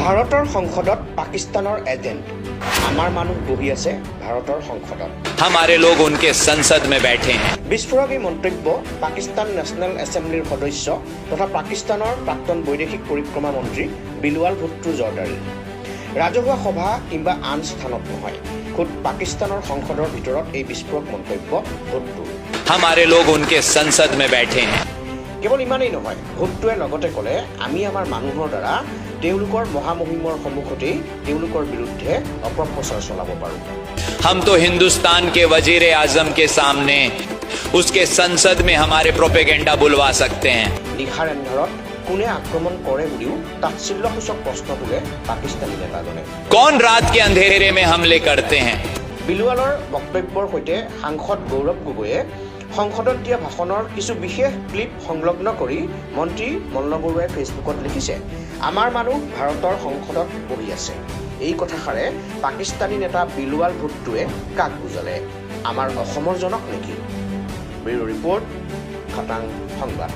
ভাৰতৰ সংসদত পাকিস্তানৰ এজেণ্ট আমাৰ মানুহ বহি আছে ভাৰতৰ সংসদত हमारे लोग उनके संसद में बैठे हैं বিস্ফোৰক এই মন্তব্য পাকিস্তান নেশ্যনেল এছেম্বলিৰ সদস্য তথা পাকিস্তানৰ প্ৰাক্তন বৈদেশিক পৰিক্ৰমা মন্ত্ৰী বিলৱাল ভুট্টোৰ জৰ্দাৰী ৰাজহুৱা সভা কিংবা আন স্থানত নহয় খুদ পাকিস্তানৰ সংসদৰ ভিতৰত এই বিস্ফোৰক মন্তব্য ভুট্টো हमारे लोग उनके संसद में बैठे हैं কেৱল ইমানেই নহয় ভুট্টোৱে লগতে ক'লে আমি আমাৰ মানুহৰ দ্বাৰা তেওঁলোকৰ মহামহিমৰ সন্মুখতেই তেওঁলোকৰ বিৰুদ্ধে অপপ্ৰচাৰ চলাব পাৰোঁ हम तो हिंदुस्तान के वजीर आजम के सामने उसके संसद में हमारे प्रोपेगेंडा बुलवा सकते हैं নিশাৰ এন্ধাৰত কোনে আক্ৰমণ কৰে বুলিও তাচ্ছিল্যসূচক প্ৰশ্ন তোলে পাকিস্তানী নেতাজনে कौन रात के अंधेरे में हमले करते हैं বিলৱালৰ বক্তব্যৰ সৈতে সাংসদ গৌৰৱ গগৈয়ে সংসদত দিয়া ভাষণৰ কিছু বিশেষ ক্লিপ সংলগ্ন কৰি মন্ত্ৰী মল্ল বৰুৱাই ফেচবুকত লিখিছে আমাৰ মানুহ ভাৰতৰ সংসদত বহি আছে এই কথাষাৰে পাকিস্তানী নেতা বিলৱাল ভুট্টোৱে কাক বুজালে আমাৰ অসমৰ জনক নেকি ব্যুৰ ৰিপৰ্ট খাটাং সংবাদ